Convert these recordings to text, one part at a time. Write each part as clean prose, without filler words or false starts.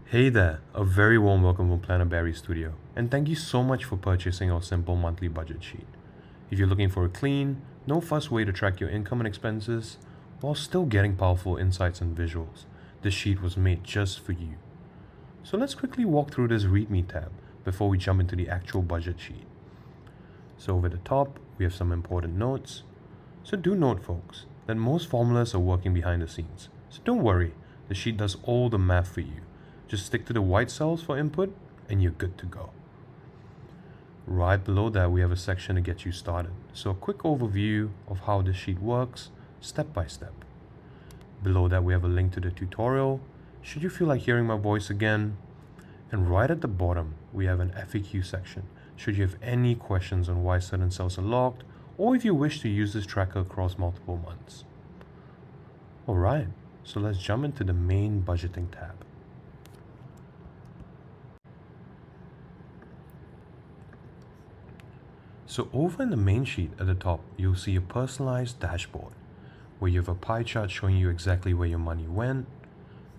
Hey there, a very warm welcome from Planner Barry Studio, and thank you so much for purchasing our simple monthly budget sheet. If you're looking for a clean, no fuss way to track your income and expenses while still getting powerful insights and visuals, this sheet was made just for you. So let's quickly walk through this README tab before we jump into the actual budget sheet. So over the top, we have some important notes. So do note, folks, that most formulas are working behind the scenes. So don't worry, the sheet does all the math for you. Just stick to the white cells for input and you're good to go. Right below that, we have a section to get you started. So a quick overview of how this sheet works, step by step. Below that, we have a link to the tutorial, should you feel like hearing my voice again. And right at the bottom, we have an FAQ section, should you have any questions on why certain cells are locked, or if you wish to use this tracker across multiple months. Alright, so let's jump into the main budgeting tab. So over in the main sheet at the top, you'll see a personalized dashboard where you have a pie chart showing you exactly where your money went,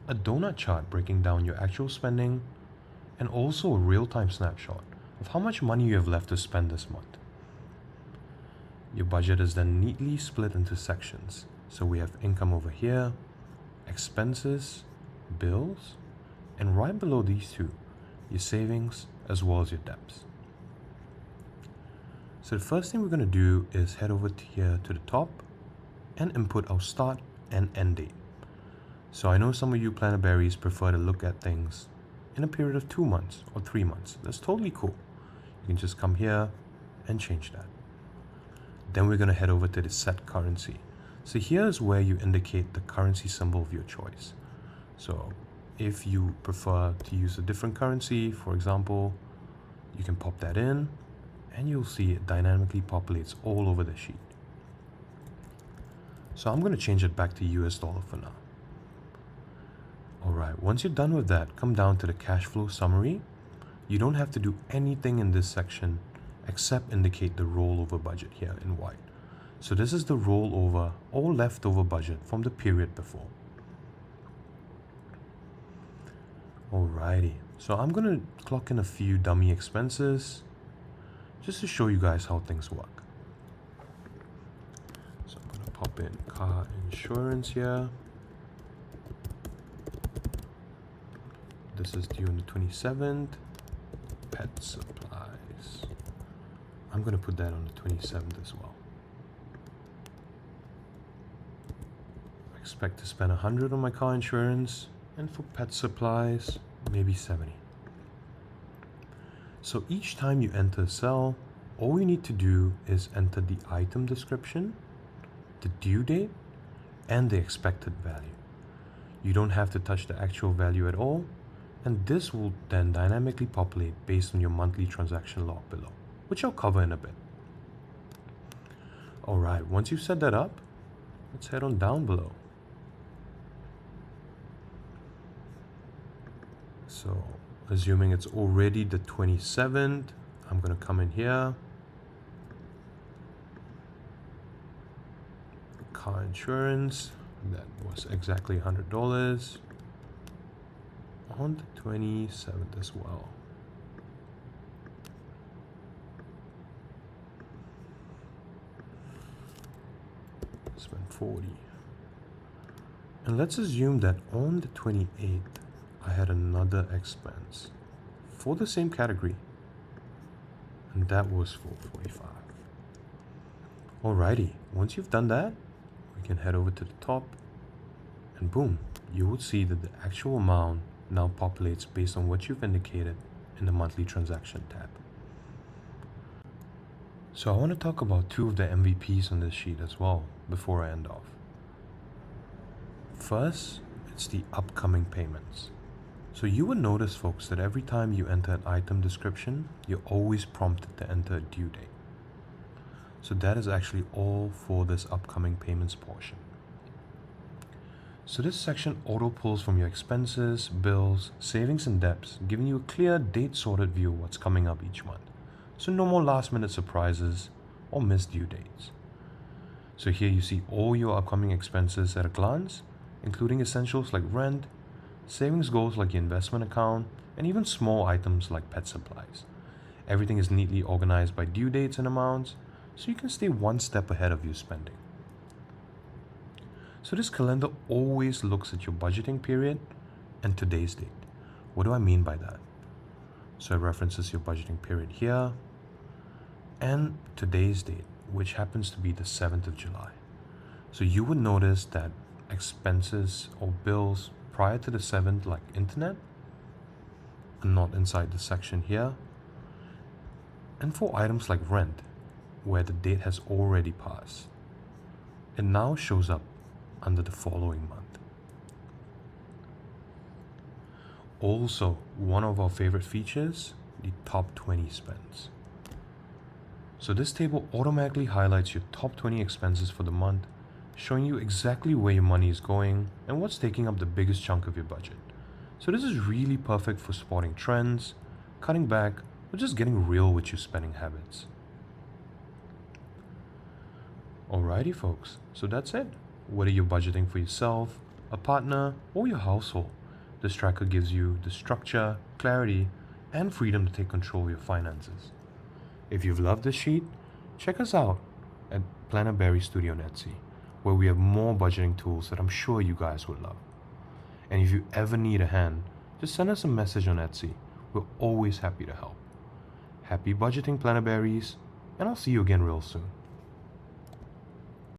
a donut chart breaking down your actual spending, and also a real-time snapshot of how much money you have left to spend this month. Your budget is then neatly split into sections. So we have income over here, expenses, bills, and right below these two, your savings as well as your debts. So the first thing we're going to do is head over to here to the top and input our start and end date. So I know some of you planner berries prefer to look at things in a period of 2 months or 3 months. That's totally cool. You can just come here and change that. Then we're going to head over to the set currency. So here's where you indicate the currency symbol of your choice. So if you prefer to use a different currency, for example, you can pop that in and you'll see it dynamically populates all over the sheet. So I'm going to change it back to US dollar for now. Alright, once you're done with that, come down to the cash flow summary. You don't have to do anything in this section except indicate the rollover budget here in white. So this is the rollover or leftover budget from the period before. Alrighty, so I'm going to clock in a few dummy expenses just to show you guys how things work. So I'm going to pop in car insurance here. This is due on the 27th. Pet supplies. I'm going to put that on the 27th as well. I expect to spend 100 on my car insurance, and for pet supplies, maybe 70. So each time you enter a cell, all you need to do is enter the item description, the due date, and the expected value. You don't have to touch the actual value at all, and this will then dynamically populate based on your monthly transaction log below, which I'll cover in a bit. Alright, once you've set that up, let's head on down below. So assuming it's already the 27th, I'm going to come in here. Car insurance, that was exactly $100 on the 27th as well. Spend 40. And let's assume that on the 28th, I had another expense for the same category, and that was $445. Alrighty, once you've done that, we can head over to the top, and boom, you will see that the actual amount now populates based on what you've indicated in the monthly transaction tab. So I want to talk about two of the MVPs on this sheet as well before I end off. First, it's the upcoming payments. So you will notice, folks, that every time you enter an item description, you're always prompted to enter a due date. So that is actually all for this upcoming payments portion. So this section auto pulls from your expenses, bills, savings and debts, giving you a clear date sorted view of what's coming up each month. So no more last minute surprises or missed due dates. So here you see all your upcoming expenses at a glance, including essentials like rent, savings goals like your investment account, and even small items like pet supplies. Everything is neatly organized by due dates and amounts, so you can stay one step ahead of your spending. So this calendar always looks at your budgeting period and today's date. What do I mean by that? So it references your budgeting period here and today's date, which happens to be the 7th of July. So you would notice that expenses or bills prior to the 7th, like internet, are not inside the section here. And for items like rent, where the date has already passed, it now shows up under the following month. Also, one of our favorite features, the top 20 spends. So this table automatically highlights your top 20 expenses for the month, showing you exactly where your money is going and what's taking up the biggest chunk of your budget. So this is really perfect for spotting trends, cutting back, or just getting real with your spending habits. Alrighty folks, so that's it. Whether you're budgeting for yourself, a partner, or your household, this tracker gives you the structure, clarity, and freedom to take control of your finances. If you've loved this sheet, check us out at Planner Berry Studio on Etsy, where we have more budgeting tools that I'm sure you guys would love. And if you ever need a hand, just send us a message on Etsy. We're always happy to help. Happy budgeting, Planner Berries, and I'll see you again real soon.